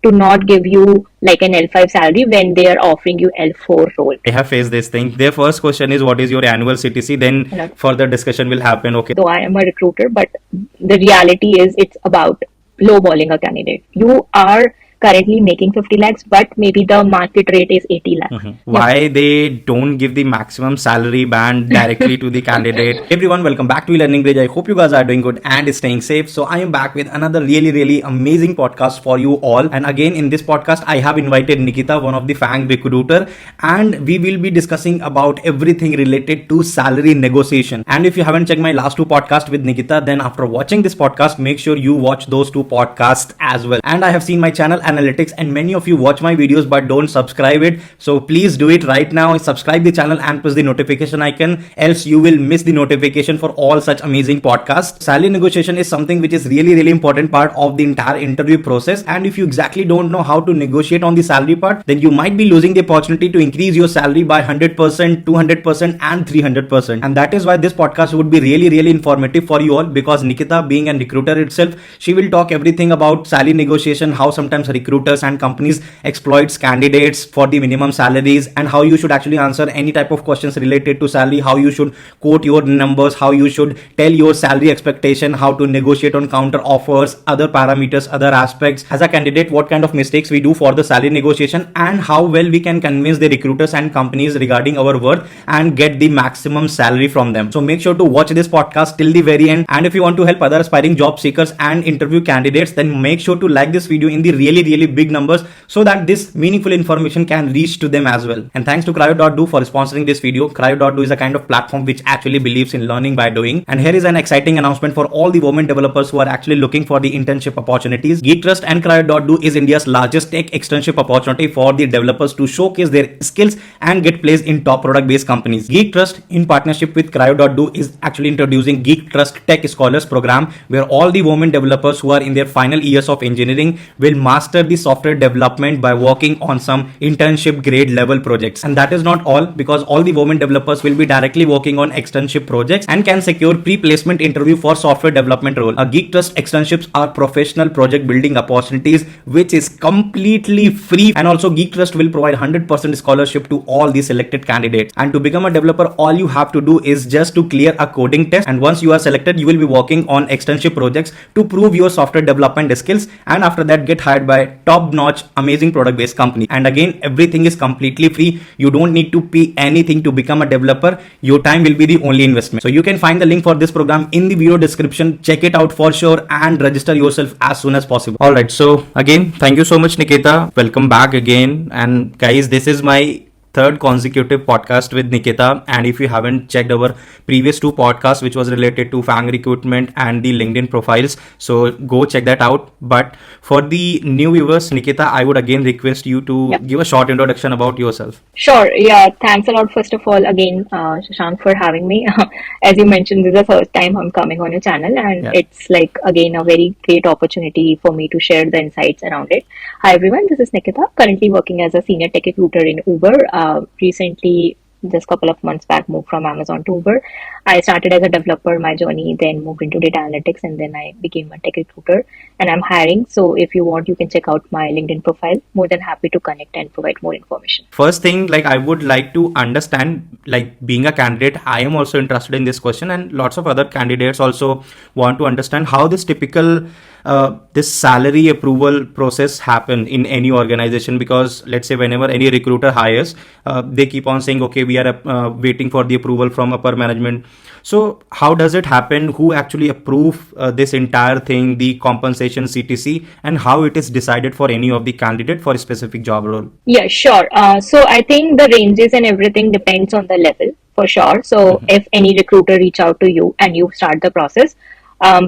to not give you like an L5 salary when they are offering you L4 role. I have faced this thing. Their first question is, what is your annual CTC? Then further discussion will happen. Okay. Though I am a recruiter, but the reality is it's about lowballing a candidate. You are currently making 50 lakhs, but maybe the market rate is 80 lakhs. Why they don't give the maximum salary band directly to the candidate? Everyone, welcome back to Learning Bridge. I hope you guys are doing good and staying safe. So I am back with another really amazing podcast for you all. And again, in this podcast, I have invited Nikita, one of the FAANG recruiter, and we will be discussing about everything related to salary negotiation. And if you haven't checked my last two podcasts with Nikita, then after watching this podcast, make sure you watch those two podcasts as well. And I have seen my channel analytics, and many of you watch my videos but don't subscribe it, so please do it right now. Subscribe the channel and press the notification icon, else you will miss the notification for all such amazing podcasts. Salary negotiation is something which is really important part of the entire interview process, and if you exactly don't know how to negotiate on the salary part, then you might be losing the opportunity to increase your salary by 100%, 200% and 300%. And that is why this podcast would be really informative for you all, because Nikita, being a recruiter itself, she will talk everything about salary negotiation, how sometimes recruiters and companies exploits candidates for the minimum salaries, and how you should actually answer any type of questions related to salary, how you should quote your numbers, how you should tell your salary expectation, how to negotiate on counter offers, other parameters, other aspects as a candidate, what kind of mistakes we do for the salary negotiation, and how well we can convince the recruiters and companies regarding our worth and get the maximum salary from them. So make sure to watch this podcast till the very end. And if you want to help other aspiring job seekers and interview candidates, then make sure to like this video in the really big numbers, so that this meaningful information can reach to them as well. And thanks to Crio.do for sponsoring this video. Crio.do is a kind of platform which actually believes in learning by doing. And here is an exciting announcement for all the women developers who are actually looking for the internship opportunities. GeekTrust and Crio.do is India's largest tech externship opportunity for the developers to showcase their skills and get placed in top product based companies. GeekTrust, in partnership with Crio.do, is actually introducing GeekTrust Tech Scholars program, where all the women developers who are in their final years of engineering will master the software development by working on some internship grade level projects. And that is not all, because all the women developers will be directly working on externship projects and can secure pre-placement interview for software development role. GeekTrust externships are professional project building opportunities which is completely free, and also GeekTrust will provide 100% scholarship to all the selected candidates. And to become a developer, all you have to do is just to clear a coding test, and once you are selected, you will be working on externship projects to prove your software development skills, and after that get hired by top-notch amazing product-based company. And again, everything is completely free. You don't need to pay anything to become a developer. Your time will be the only investment. So you can find the link for this program in the video description. Check it out for sure and register yourself as soon as possible. Alright, so again, thank you so much, Nikita. Welcome back again. And guys, this is my third consecutive podcast with Nikita, and if you haven't checked our previous two podcasts, which was related to FAANG recruitment and the LinkedIn profiles, so go check that out. But for the new viewers, Nikita, I would again request you to give a short introduction about yourself. Sure. Yeah. Thanks a lot. First of all, again, Shashank, for having me. As you mentioned, this is the first time I'm coming on your channel, and it's like, again, a very great opportunity for me to share the insights around it. Hi, everyone. This is Nikita, currently working as a senior tech recruiter in Uber. Recently, just a couple of months back, moved from Amazon to Uber. I started as a developer, my journey, then moved into data analytics, and then I became a tech recruiter, and I'm hiring. So if you want, you can check out my LinkedIn profile. More than happy to connect and provide more information. First thing, like, I would like to understand, like, being a candidate, I am also interested in this question, and lots of other candidates also want to understand how this typical this salary approval process happen in any organization. Because let's say whenever any recruiter hires, they keep on saying, okay, we are waiting for the approval from upper management. So how does it happen? Who actually approve this entire thing, the compensation, CTC, and how it is decided for any of the candidate for a specific job role? Yeah, sure. So I think the ranges and everything depends on the level, for sure. So if any recruiter reach out to you and you start the process,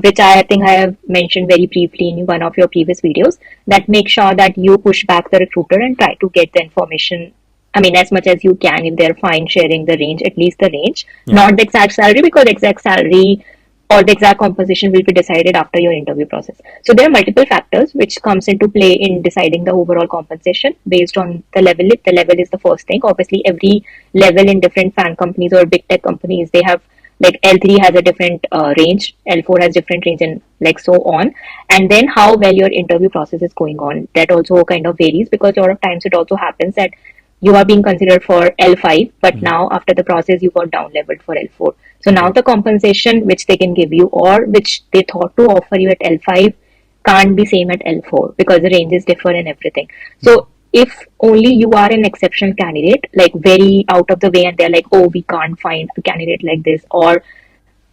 which I think I have mentioned very briefly in one of your previous videos, that make sure that you push back the recruiter and try to get the information, I mean, as much as you can. If they're fine sharing the range, at least the range, not the exact salary, because exact salary or the exact composition will be decided after your interview process. So there are multiple factors which comes into play in deciding the overall compensation based on the level. The level is the first thing. Obviously, every level in different FAANG companies or big tech companies, they have like L3 has a different range, L4 has different range, and like so on. And then how well your interview process is going on, that also kind of varies, because a lot of times it also happens that you are being considered for L5, but now after the process you got down leveled for L4. So now the compensation which they can give you, or which they thought to offer you at L5, can't be same at L4 because the ranges differ and everything. So if only you are an exceptional candidate, like very out of the way, and they're like, oh, we can't find a candidate like this, or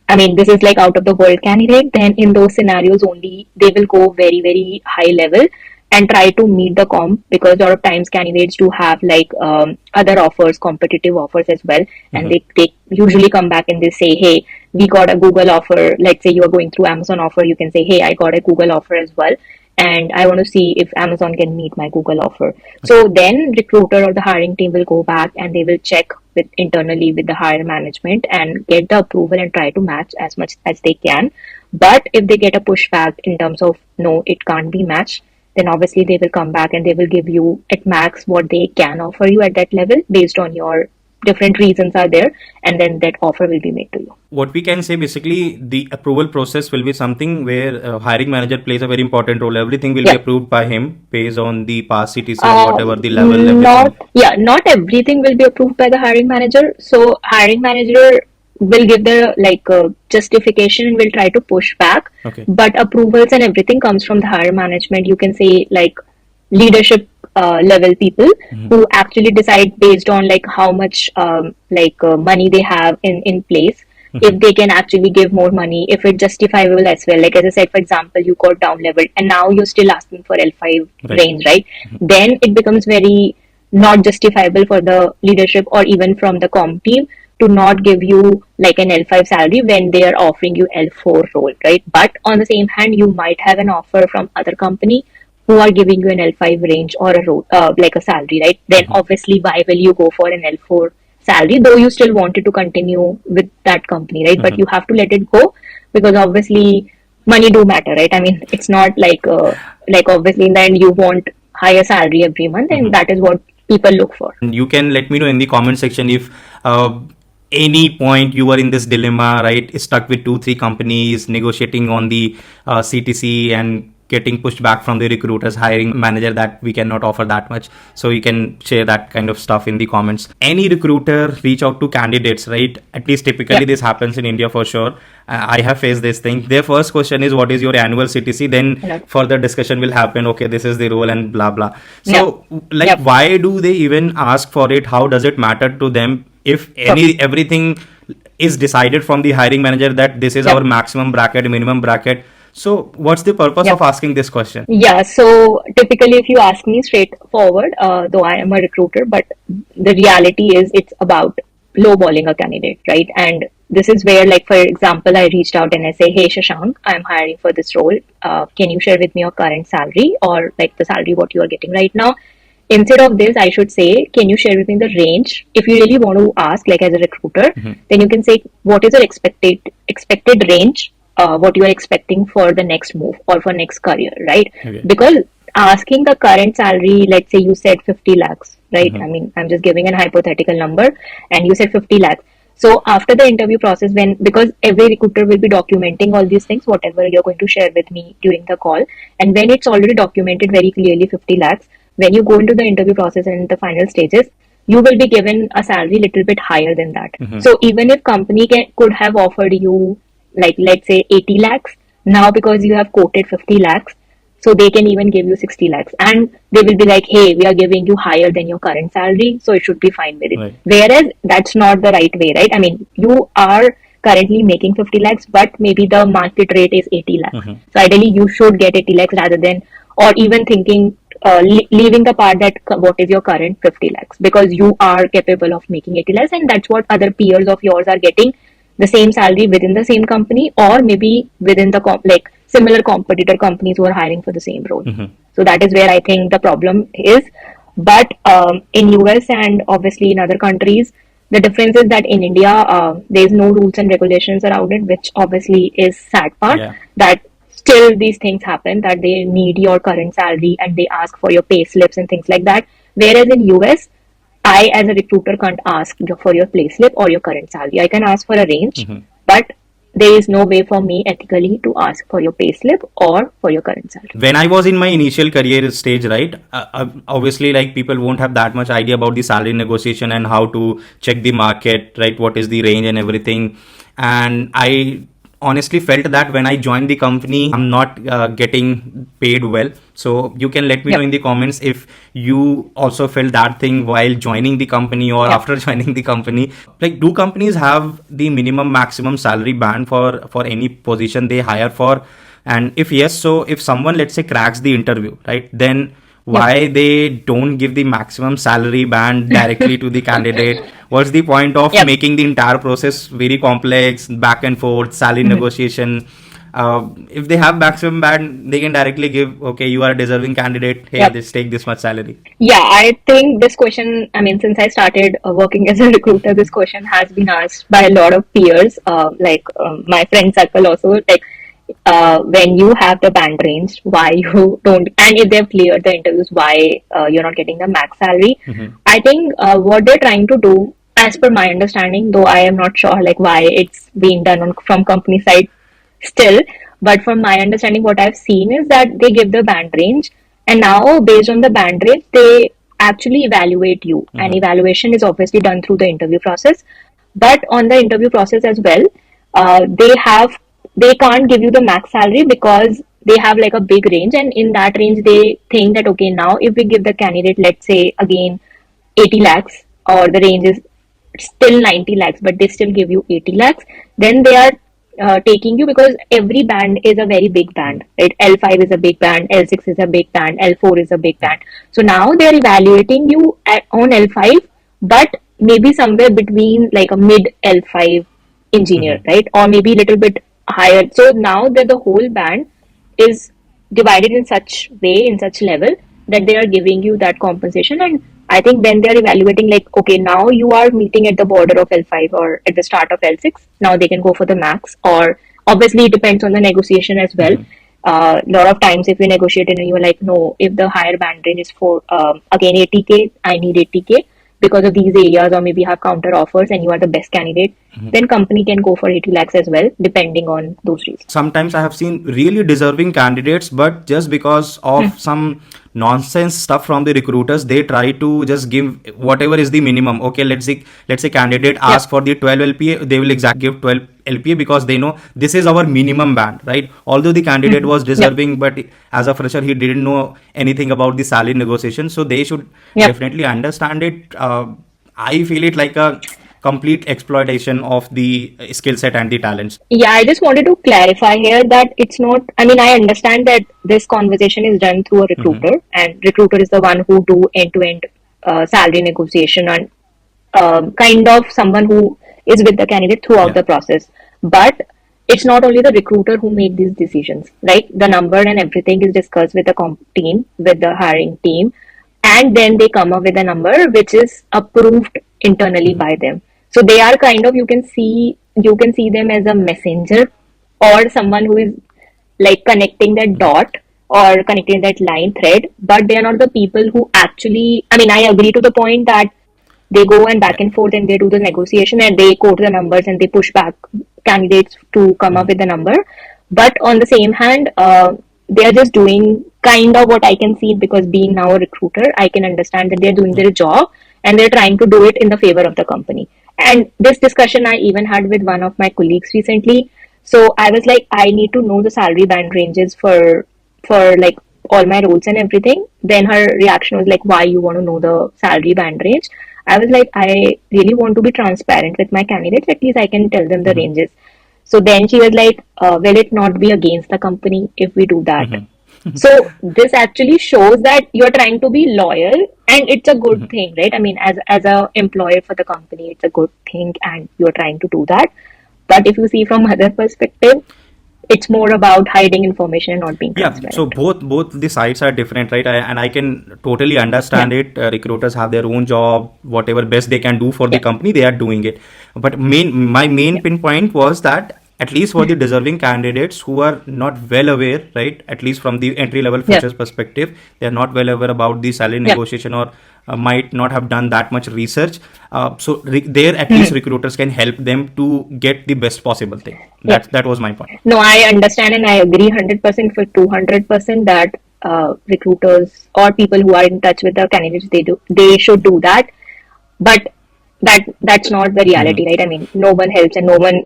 I mean, this is like out of the world candidate, then in those scenarios only they will go very, very high level and try to meet the comp, because a lot of times candidates do have like other offers, competitive offers as well. And they usually come back and they say, hey, we got a Google offer. Let's say you are going through Amazon offer. You can say, hey, I got a Google offer as well, and I want to see if Amazon can meet my Google offer. So then recruiter or the hiring team will go back and they will check with internally with the higher management and get the approval and try to match as much as they can. But if they get a pushback in terms of no, it can't be matched, then obviously they will come back and they will give you at max what they can offer you at that level based on your different reasons are there, and then that offer will be made to you. What we can say basically, the approval process will be something where hiring manager plays a very important role. Everything will be approved by him based on the past CTC or whatever the level. Not everything will be approved by the hiring manager. So hiring manager will give the justification and will try to push back. But approvals and everything comes from the higher management. You can say like leadership level people who actually decide based on like how much money they have in place. If they can actually give more money, if it's justifiable as well. Like as I said, for example, you got down leveled and now you're still asking for L5 range, right? Then it becomes very not justifiable for the leadership or even from the comp team to not give you like an L5 salary when they are offering you L4 role, right? But on the same hand, you might have an offer from other company who are giving you an L5 range or a role, like a salary, right? Then obviously, why will you go for an L4 salary, though you still wanted to continue with that company, right? But you have to let it go, because obviously money do matter, right? I mean, it's not like obviously in the end you want higher salary every month, and that is what people look for. You can let me know in the comment section if any point you were in this dilemma, right? Stuck with 2-3 companies, negotiating on the CTC and getting pushed back from the recruiters, hiring manager that we cannot offer that much. So you can share that kind of stuff in the comments. Any recruiter reach out to candidates, right? At least typically this happens in India for sure. I have faced this thing. Their first question is, what is your annual CTC? Then further discussion will happen. Okay, this is the role and blah, blah. So why do they even ask for it? How does it matter to them if everything is decided from the hiring manager that this is our maximum bracket, minimum bracket? So what's the purpose of asking this question? Yeah, so typically if you ask me straightforward, though I am a recruiter, but the reality is it's about lowballing a candidate, right? And this is where, like, for example, I reached out and I say, hey, Shashank, I'm hiring for this role. Can you share with me your current salary, or like the salary what you are getting right now? Instead of this, I should say, can you share with me the range? If you really want to ask, like as a recruiter, then you can say, what is your expected range? What you are expecting for the next move or for next career, right? Because asking the current salary, let's say you said 50 lakhs, right? I mean, I'm just giving an hypothetical number, and you said 50 lakhs. So after the interview process, because every recruiter will be documenting all these things, whatever you're going to share with me during the call, and when it's already documented very clearly 50 lakhs, when you go into the interview process and the final stages, you will be given a salary little bit higher than that. So even if company could have offered you, like, let's say 80 lakhs, now because you have quoted 50 lakhs, so they can even give you 60 lakhs, and they will be like, hey, we are giving you higher than your current salary, so it should be fine with it. Whereas that's not the right way, right? I mean, you are currently making 50 lakhs, but maybe the market rate is 80 lakhs. So ideally you should get 80 lakhs rather than, or even thinking, leaving the part that what is your current 50 lakhs, because you are capable of making 80 lakhs, and that's what other peers of yours are getting, the same salary within the same company, or maybe within the similar competitor companies who are hiring for the same role. So that is where I think the problem is. But in US and obviously in other countries, the difference is that in India, there is no rules and regulations around it, which obviously is sad part, that still these things happen, that they need your current salary and they ask for your pay slips and things like that. Whereas in US, I, as a recruiter, can't ask for your payslip or your current salary. I can ask for a range, but there is no way for me ethically to ask for your payslip or for your current salary. When I was in my initial career stage, right, obviously, like, people won't have that much idea about the salary negotiation and how to check the market, right? What is the range and everything. And I honestly felt that when I joined the company, I'm not getting paid well. So you can let me know in the comments if you also felt that thing while joining the company or after joining the company. Like, do companies have the minimum maximum salary band for any position they hire for? And if yes, so if someone, let's say, cracks the interview, right, then why they don't give the maximum salary band directly to the candidate? What's the point of making the entire process very complex, back and forth, salary negotiation? If they have maximum band, they can directly give, okay, you are a deserving candidate, hey, just take this much salary. Yeah, I think this question, I mean, since I started working as a recruiter, this question has been asked by a lot of peers, my friend circle also, like, when you have the band range, why you don't, and if they've cleared the interviews, why you're not getting the max salary. I think what they're trying to do, as per my understanding, though I am not sure like why it's being done from company side still, but from my understanding, what I've seen is that they give the band range, and now based on the band range, they actually evaluate you, and evaluation is obviously done through the interview process. But on the interview process as well, they can't give you the max salary because they have like a big range, and in that range they think that, okay, now if we give the candidate, let's say again 80 lakhs, or the range is still 90 lakhs, but they still give you 80 lakhs, then they are taking you, because every band is a very big band, right? L5 is a big band, L6 is a big band, L4 is a big band. So now they're evaluating you on L5, but maybe somewhere between like a mid L5 engineer, right? Or maybe a little bit higher. So now that the whole band is divided in such way, in such level, that they are giving you that compensation. And I think when they are evaluating, like, okay, now you are meeting at the border of L5 or at the start of L6, now they can go for the max. Or obviously it depends on the negotiation as well. A lot of times if you negotiate and you're like, no, if the higher band range is for again 80k, I need 80k because of these areas, or maybe have counter offers and you are the best candidate, then company can go for 80 lakhs as well, depending on those reasons. Sometimes I have seen really deserving candidates, but just because of some nonsense stuff from the recruiters, they try to just give whatever is the minimum. Okay, let's say candidate asks for the 12 LPA, they will exactly give 12 LPA because they know this is our minimum band, right? Although the candidate was deserving, but as a fresher, he didn't know anything about the salary negotiation. So they should definitely understand it. I feel it like a complete exploitation of the skill set and the talents. Yeah, I just wanted to clarify here that it's not, I mean, I understand that this conversation is done through a recruiter, and recruiter is the one who do end-to-end salary negotiation, and kind of someone who is with the candidate throughout the process. But it's not only the recruiter who make these decisions, right? The number and everything is discussed with the team, with the hiring team, and then they come up with a number which is approved internally by them. So they are kind of, you can see them as a messenger, or someone who is like connecting that dot or connecting that line thread, but they are not the people who actually, I mean, I agree to the point that they go and back and forth and they do the negotiation and they quote the numbers and they push back candidates to come up with the number. But on the same hand, they are just doing kind of what I can see, because being now a recruiter, I can understand that they're doing their job and they're trying to do it in the favor of the company. And this discussion I even had with one of my colleagues recently. So I was like, I need to know the salary band ranges for like all my roles and everything. Then her reaction was like, why you want to know the salary band range? I was like, I really want to be transparent with my candidates. At least I can tell them the ranges. So then she was like, will it not be against the company if we do that? So this actually shows that you're trying to be loyal, and it's a good thing, right? I mean, as a employer for the company, it's a good thing, and you're trying to do that. But if you see from other perspective, it's more about hiding information and not being transparent. So both the sides are different, right? And I can totally understand it. Recruiters have their own job, whatever best they can do for the company, they are doing it. But my main pinpoint was that at least for the deserving candidates who are not well aware, right? At least from the entry level freshers perspective, they are not well aware about the salary negotiation, or might not have done that much research. So there at least recruiters can help them to get the best possible thing. That was my point. No, I understand and I agree 100% for 200% that recruiters or people who are in touch with the candidates, they should do that. But that's not the reality, right? I mean, no one helps and no one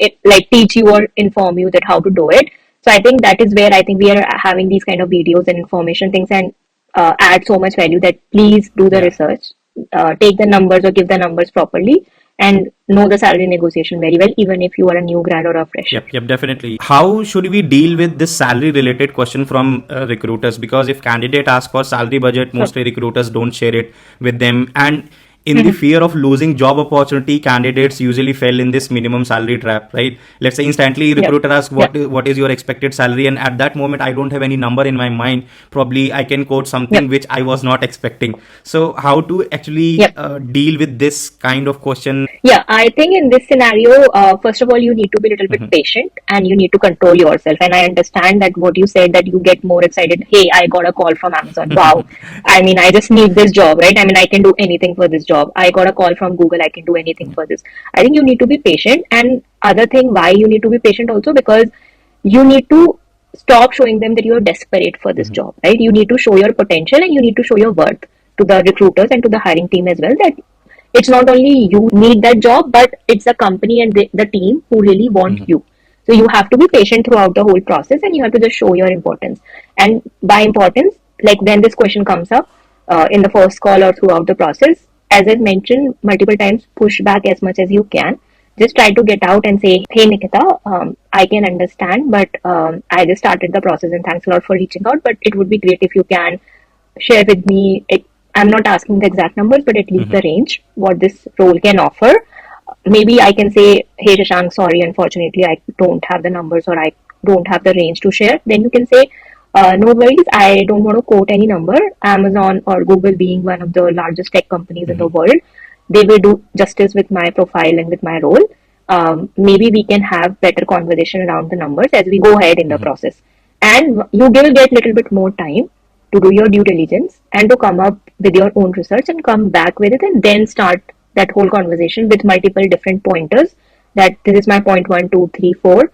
teach you or inform you that how to do it. So I think that is where I think we are having these kind of videos and information things, and add so much value that please do the research, take the numbers or give the numbers properly, and know the salary negotiation very well, even if you are a new grad or a fresher. Yep, definitely. How should we deal with this salary related question from recruiters? Because if candidate asks for salary budget, mostly recruiters don't share it with them. And in the fear of losing job opportunity, candidates usually fell in this minimum salary trap, right? Let's say instantly recruiter asks, what is your expected salary? And at that moment, I don't have any number in my mind. Probably I can quote something which I was not expecting. So how to actually deal with this kind of question? Yeah, I think in this scenario, first of all, you need to be a little bit patient and you need to control yourself. And I understand that what you said, that you get more excited. Hey, I got a call from Amazon. Wow. I mean, I just need this job, right? I mean, I can do anything for this job. I got a call from Google. I can do anything for this. I think you need to be patient. And other thing, why you need to be patient also, because you need to stop showing them that you are desperate for this job, right? You need to show your potential and you need to show your worth to the recruiters and to the hiring team as well, that it's not only you need that job, but it's the company and the team who really want you. So you have to be patient throughout the whole process and you have to just show your importance. And by importance, like when this question comes up in the first call or throughout the process, as I've mentioned multiple times, push back as much as you can. Just try to get out and say, hey Nikita, I can understand, but I just started the process and thanks a lot for reaching out, but it would be great if you can share with me, I'm not asking the exact numbers, but at least the range, what this role can offer. Maybe I can say, hey Shashank, sorry, unfortunately, I don't have the numbers or I don't have the range to share. Then you can say, no worries, I don't want to quote any number. Amazon or Google being one of the largest tech companies in the world, they will do justice with my profile and with my role. Maybe we can have better conversation around the numbers as we go ahead in the process. And you will get a little bit more time to do your due diligence and to come up with your own research and come back with it, and then start that whole conversation with multiple different pointers, that this is my point 1, 2, 3, 4,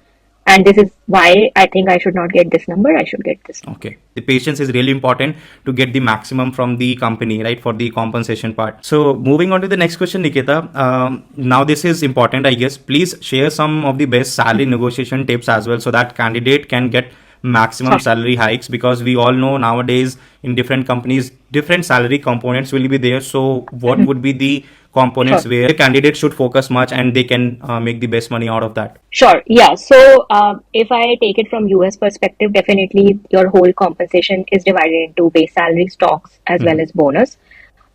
and this is why I think I should not get this number, I should get this number. Okay. The patience is really important to get the maximum from the company, right, for the compensation part. So moving on to the next question, Nikita. Now this is important, I guess. Please share some of the best salary negotiation tips as well, so that candidate can get maximum salary hikes, because we all know nowadays in different companies, different salary components will be there. So what would be the components where the candidate should focus much and they can make the best money out of that? Sure. Yeah. So if I take it from US perspective, definitely your whole compensation is divided into base salary, stocks, as well as bonus,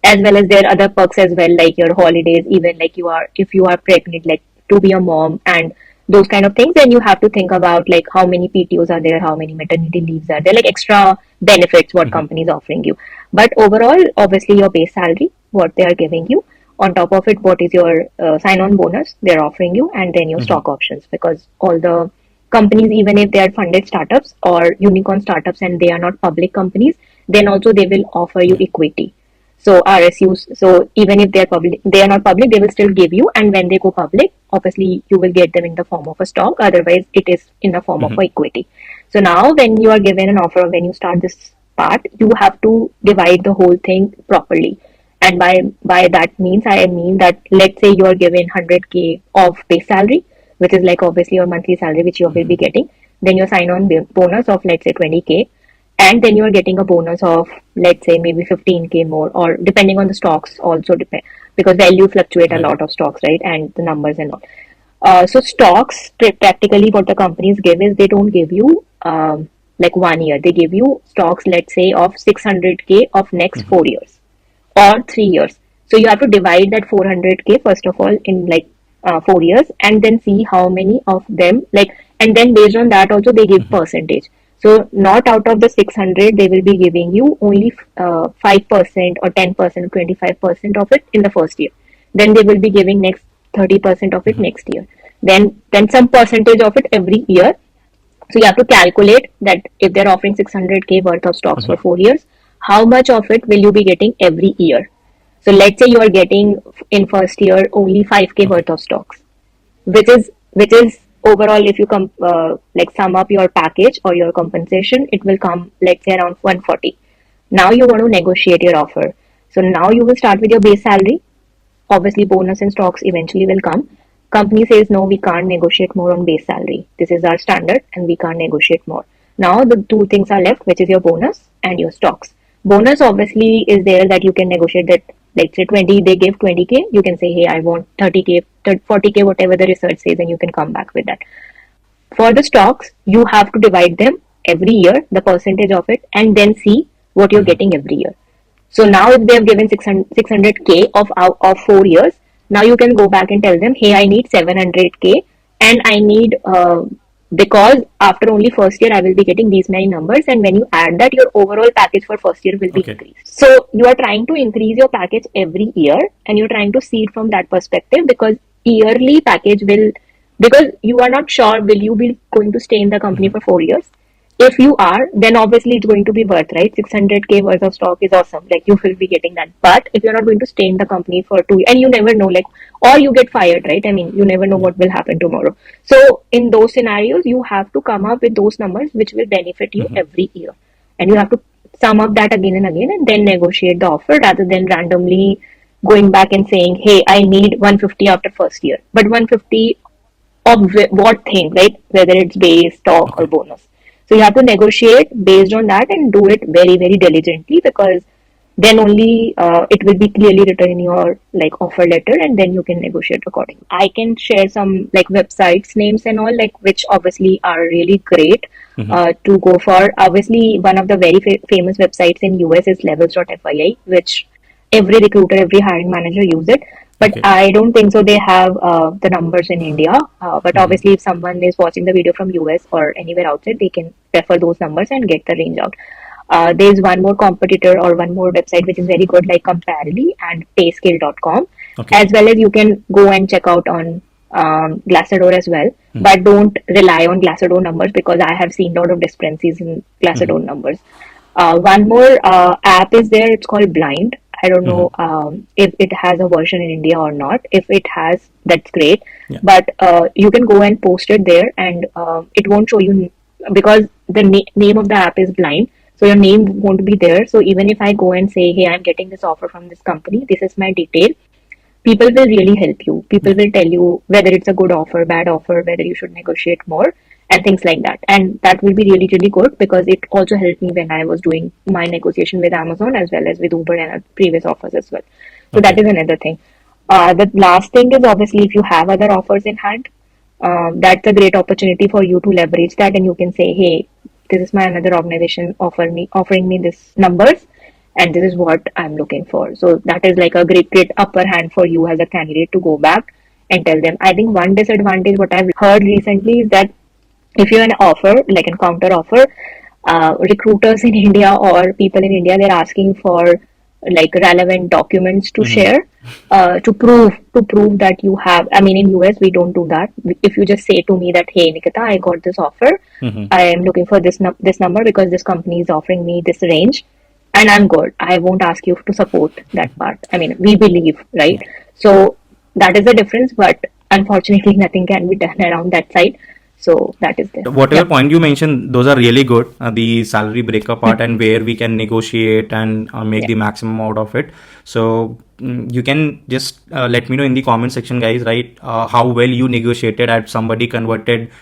as well as there are other perks as well, like your holidays, even like if you are pregnant, like to be a mom and those kind of things, then you have to think about like how many PTOs are there, how many maternity leaves are there, like extra benefits what company is offering you. But overall, obviously your base salary, what they are giving you. On top of it, what is your sign-on bonus they're offering you, and then your stock options, because all the companies, even if they are funded startups or unicorn startups and they are not public companies, then also they will offer you equity. So RSUs, so even if they are not public, they will still give you, and when they go public, obviously you will get them in the form of a stock, otherwise it is in the form of equity. So now when you are given an offer, when you start this part, you have to divide the whole thing properly. And by that means, I mean that let's say you are given 100K of base salary, which is like obviously your monthly salary, which you will be getting. Then your sign-on bonus of let's say 20K. And then you are getting a bonus of let's say maybe 15K more, or depending on the stocks also depend, because value fluctuate a lot of stocks, right? And the numbers and all. So stocks, practically what the companies give is they don't give you like 1 year. They give you stocks, let's say of 600K of next 4 years. Or 3 years. So you have to divide that 400K first of all in like 4 years, and then see how many of them, like, and then based on that also they give percentage. So not out of the 600, they will be giving you only 5% or 10% or 25% of it in the first year. Then they will be giving next 30% of it next year. then some percentage of it every year. So you have to calculate that if they're offering 600k worth of stocks for 4 years, how much of it will you be getting every year? So let's say you are getting in first year only 5k worth of stocks, which is overall, if you like sum up your package or your compensation, it will come, let's say, around 140. Now you want to negotiate your offer. So now you will start with your base salary. Obviously bonus and stocks eventually will come. Company says, no, we can't negotiate more on base salary. This is our standard and we can't negotiate more. Now the two things are left, which is your bonus and your stocks. Bonus obviously is there that you can negotiate that. Let's say 20, they give 20k, you can say, hey, I want 30k, 40k, whatever the research says, and you can come back with that. For the stocks, you have to divide them every year, the percentage of it, and then see what you're getting every year. So now if they have given 600k of 4 years, now you can go back and tell them, hey, I need 700k, and I need, because after only first year, I will be getting these many numbers, and when you add that, your overall package for first year will be increased. So you are trying to increase your package every year, and you're trying to see it from that perspective, because yearly package will, because you are not sure will you be going to stay in the company for 4 years. If you are, then obviously it's going to be worth, right? 600k worth of stock is awesome. Like, you will be getting that. But if you're not going to stay in the company for 2 years, and you never know, like, or you get fired, right? I mean, you never know what will happen tomorrow. So in those scenarios, you have to come up with those numbers which will benefit you every year. And you have to sum up that again and again, and then negotiate the offer, rather than randomly going back and saying, hey, I need 150 after first year. But 150 of what thing, right? Whether it's base, stock, or bonus. So you have to negotiate based on that and do it very, very diligently, because then only it will be clearly written in your like offer letter, and then you can negotiate accordingly. I can share some like websites names and all, like, which obviously are really great to go for. Obviously, one of the very famous websites in US is levels.fyi, which every recruiter, every hiring manager use it. But I don't think so they have the numbers in India. But obviously, if someone is watching the video from US or anywhere outside, they can refer those numbers and get the range out. There's one more competitor or one more website which is very good, like Comparably and payscale.com. As well as you can go and check out on Glassdoor as well. But don't rely on Glassdoor numbers, because I have seen a lot of discrepancies in Glassdoor numbers. One more app is there. It's called Blind. I don't know if it has a version in India or not. If it has, that's great. But you can go and post it there, and it won't show you, because the name of the app is Blind. So your name won't be there. So even if I go and say, hey, I'm getting this offer from this company, this is my detail, people will really help you. People will tell you whether it's a good offer, bad offer, whether you should negotiate more, and things like that. And that will be really, really good, because it also helped me when I was doing my negotiation with Amazon as well as with Uber and previous offers as well. So that is another thing. The last thing is, obviously, if you have other offers in hand, that's a great opportunity for you to leverage that, and you can say, hey, this is my another organization offering me this numbers, and this is what I'm looking for. So that is like a great upper hand for you as a candidate to go back and tell them. I think one disadvantage, what I've heard recently, is that if you have an offer, like a counter offer, recruiters in India or people in India, they're asking for like relevant documents to share, to prove that you have. I mean, in US, we don't do that. If you just say to me that, hey, Nikita, I got this offer, I am looking for this number because this company is offering me this range, and I'm good. I won't ask you to support that part. I mean, we believe, right? So that is the difference, but unfortunately, nothing can be done around that side. So that is there. Whatever point you mentioned, those are really good. The salary breakup part and where we can negotiate and make the maximum out of it. So you can just let me know in the comment section, guys, right? How well you negotiated at somebody converted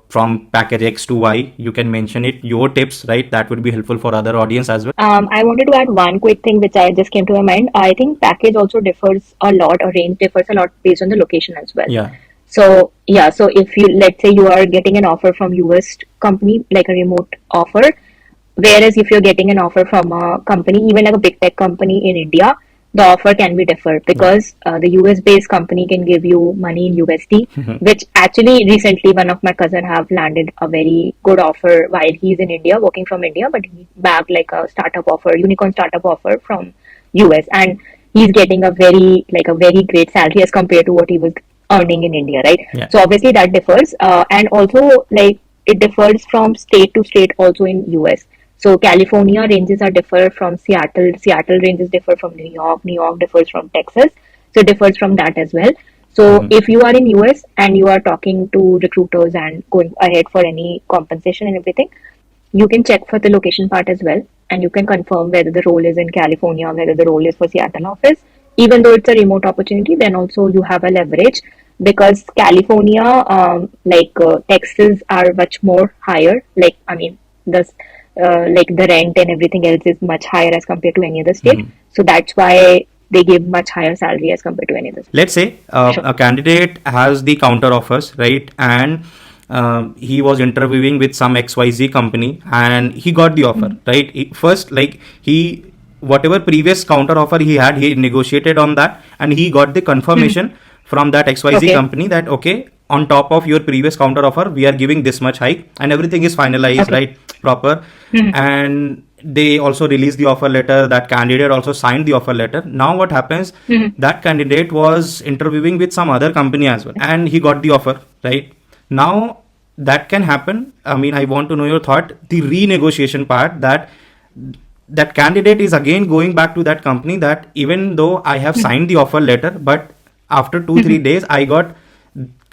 from package X to Y. You can mention it, your tips, right? That would be helpful for other audience as well. I wanted to add one quick thing which I just came to my mind. I think package also differs a lot, or range differs a lot based on the location as well. So if you, let's say you are getting an offer from US company, like a remote offer, whereas if you're getting an offer from a company, even like a big tech company in India, the offer can be different, because the US based company can give you money in USD, which actually recently one of my cousin have landed a very good offer while he's in India, working from India, but he bagged like a startup offer, unicorn startup offer from US, and he's getting a very great salary as compared to what he was earning in India, right? Yeah. So obviously that differs, and also like it differs from state to state also in US. So California ranges are differ from Seattle. Seattle ranges differ from New York. New York differs from Texas. So it differs from that as well. So if you are in US and you are talking to recruiters and going ahead for any compensation and everything, you can check for the location part as well, and you can confirm whether the role is in California, whether the role is for Seattle office. Even though it's a remote opportunity, then also you have a leverage because California, taxes are much more higher. Like I mean, the rent and everything else is much higher as compared to any other state. So that's why they give much higher salary as compared to any other state. Let's say a candidate has the counter offers, right? And he was interviewing with some XYZ company and he got the offer, right? First, like whatever previous counter offer he had, he negotiated on that and he got the confirmation from that XYZ company that, okay, on top of your previous counter offer, we are giving this much hike and everything is finalized, right? Proper. And they also released the offer letter. That candidate also signed the offer letter. Now what happens? That candidate was interviewing with some other company as well and he got the offer, right? Now that can happen. I mean, I want to know your thought. The renegotiation part, that candidate is again going back to that company that even though I have signed the offer letter, but after 2-3 days I got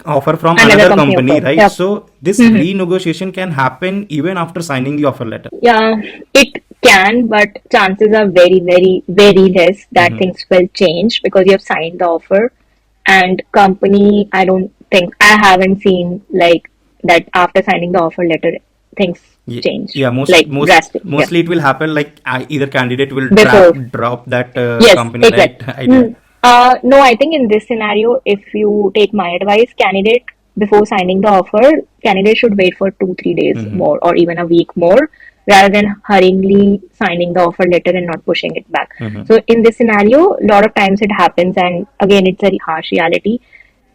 offer from another company, right? Yep. So this renegotiation can happen even after signing the offer letter. Yeah, it can, but chances are very, very, very less that things will change because you have signed the offer. And company, I haven't seen like that after signing the offer letter, things change. Yeah, mostly it will happen like either candidate will drop that company, exactly. Right? No, I think in this scenario, if you take my advice, candidate before signing the offer, candidate should wait for 2-3 days more or even a week more rather than hurriedly signing the offer letter and not pushing it back. So in this scenario, a lot of times it happens, and again, it's a harsh reality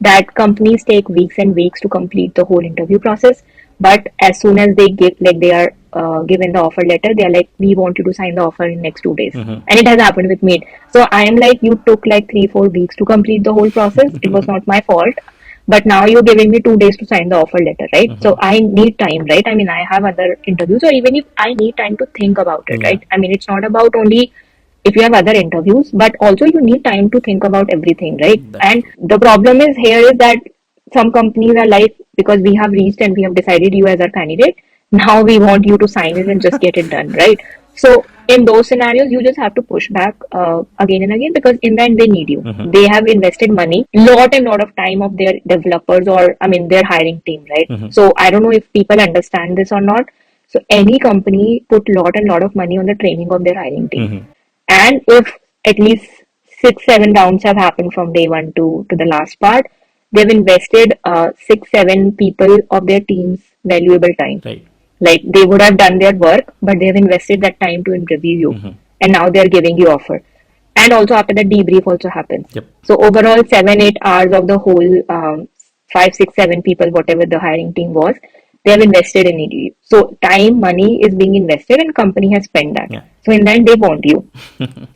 that companies take weeks and weeks to complete the whole interview process. But as soon as they are given the offer letter, they are like, we want you to sign the offer in next 2 days. And it has happened with me. So I am like, you took like 3-4 weeks to complete the whole process. It was not my fault. But now you're giving me 2 days to sign the offer letter, right? So I need time, right? I mean, I have other interviews, or even if I need time to think about it, right? I mean, it's not about only if you have other interviews, but also you need time to think about everything, right? And the problem is here is that some companies are like, because we have reached and we have decided you as our candidate, now we want you to sign it and just get it done, right? So in those scenarios, you just have to push back again and again, because in the end they need you. They have invested money, lot of time of their developers, or I mean their hiring team, right? So I don't know if people understand this or not. So any company put lot of money on the training of their hiring team. And if at least 6-7 rounds have happened from day one to the last part, they've invested 6-7 people of their team's valuable time. Right. Like they would have done their work, but they've invested that time to interview you, and now they're giving you offer. And also after that debrief also happens. So overall 7-8 hours of the whole 5-6-7 people, whatever the hiring team was, they have invested in it. So time, money is being invested, and company has spent that. So in the end they want you.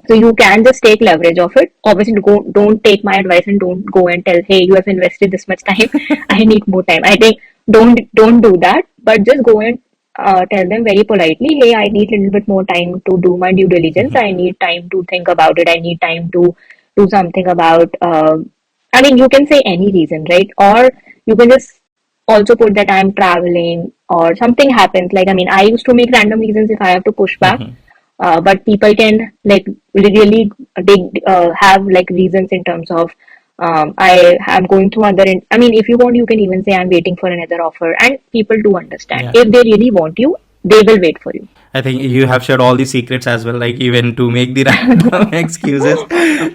So you can just take leverage of it. Obviously don't take my advice and don't go and tell, hey, you have invested this much time, I need more time. I think don't do that, but just go and tell them very politely, hey, I need a little bit more time to do my due diligence. I need time to think about it. I need time to do something about, I mean, you can say any reason, right? Or you can just also put that I'm traveling or something happens. Like, I mean, I used to make random reasons if I have to push back. But people can like really have like reasons in terms of I am going through I mean, if you want, you can even say I'm waiting for another offer, and people do understand. If they really want you, they will wait for you. I think you have shared all the secrets as well, like even to make the random excuses.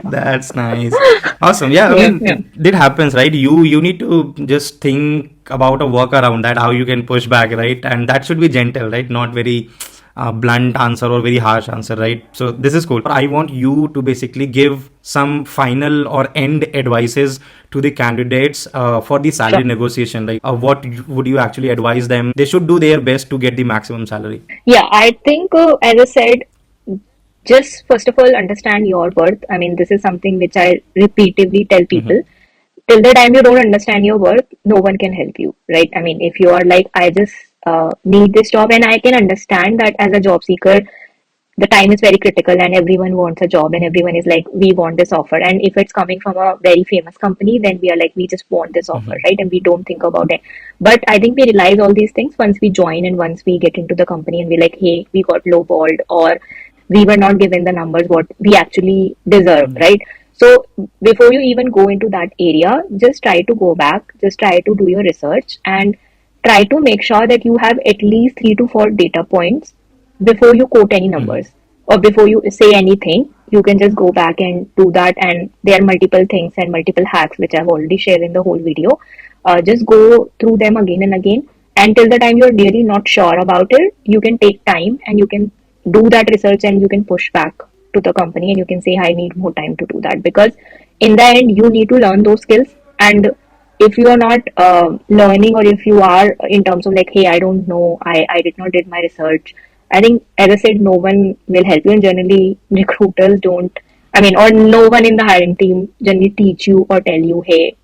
That's nice. Awesome. Yeah, I mean, it happens, right? You need to just think about a workaround that how you can push back, right? And that should be gentle, right? Not very blunt answer or very harsh answer, right? So this is cool. I want you to basically give some final or end advices to the candidates for the salary negotiation. Like what would you actually advise them? They should do their best to get the maximum salary. Yeah, I think as I said, just first of all understand your worth. I mean, this is something which I repeatedly tell people. till the time you don't understand your work, no one can help you, right? I mean, if you are like, I just need this job, and I can understand that as a job seeker, the time is very critical and everyone wants a job and everyone is like, we want this offer. And if it's coming from a very famous company, then we are like, we just want this offer, right? And we don't think about it. But I think we realize all these things once we join and once we get into the company and we're like, hey, we got lowballed, or we were not given the numbers what we actually deserve, right? So before you even go into that area, just try to go back, just try to do your research and try to make sure that you have at least 3 to 4 data points before you quote any numbers or before you say anything. You can just go back and do that, and there are multiple things and multiple hacks which I've already shared in the whole video. Just go through them again and again, and till the time you're really not sure about it, you can take time and you can do that research and you can push back to the company and you can say, I need more time to do that, because in the end you need to learn those skills. And if you are not learning, or if you are in terms of like, hey, I don't know, I did not did my research, I think, as I said, no one will help you. And generally, recruiters don't, I mean, or no one in the hiring team generally teach you or tell you, hey,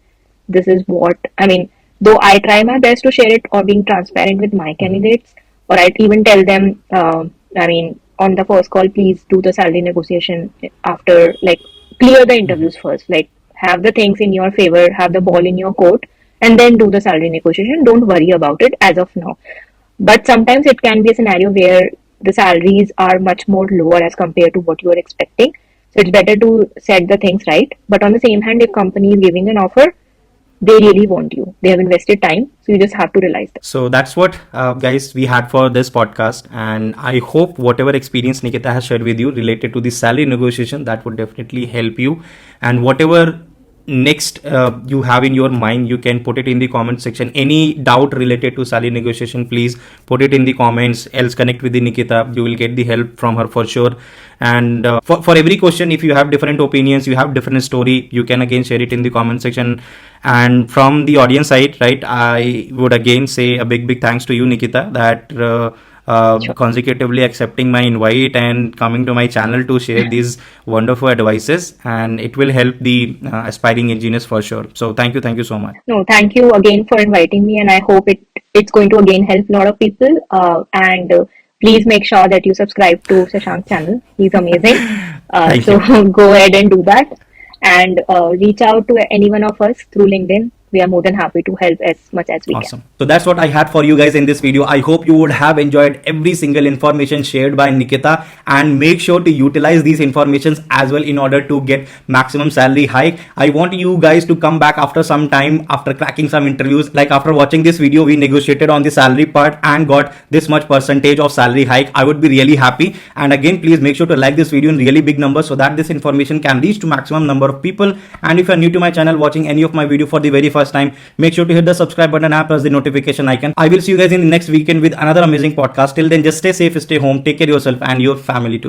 this is what, I mean, though I try my best to share it or being transparent with my candidates, or I even tell them, I mean, on the first call, please do the salary negotiation after, like, clear the interviews first, like, have the things in your favor, have the ball in your court, and then do the salary negotiation. Don't worry about it as of now. But sometimes it can be a scenario where the salaries are much more lower as compared to what you are expecting. So it's better to set the things right. But on the same hand, if company is giving an offer, they really want you. They have invested time. So you just have to realize that. So that's what, guys, we had for this podcast. And I hope whatever experience Nikita has shared with you related to the salary negotiation, that would definitely help you. And whatever next you have in your mind, you can put it in the comment section. Any doubt related to salary negotiation, please put it in the comments, else connect with the Nikita. You will get the help from her for sure. And for every question, if you have different opinions, you have different story, you can again share it in the comment section. And from the audience side, right, I would again say a big thanks to you, Nikita, that consecutively accepting my invite and coming to my channel to share these wonderful advices, and it will help the aspiring engineers for sure. So thank you so much. No, thank you again for inviting me, and I hope it's going to again help a lot of people. And please make sure that you subscribe to Shashank's channel. He's amazing. So go ahead and do that, and reach out to any one of us through LinkedIn. We are more than happy to help as much as we can. So that's what I had for you guys in this video. I hope you would have enjoyed every single information shared by Nikita, and make sure to utilize these informations as well in order to get maximum salary hike. I want you guys to come back after some time, after cracking some interviews. Like after watching this video, we negotiated on the salary part and got this much percentage of salary hike. I would be really happy. And again, please make sure to like this video in really big numbers so that this information can reach to maximum number of people. And if you are new to my channel, watching any of my video for the very first time, make sure to hit the subscribe button and press the notification icon. I will see you guys in the next weekend with another amazing podcast. Till then, just stay safe, stay home, take care of yourself and your family too.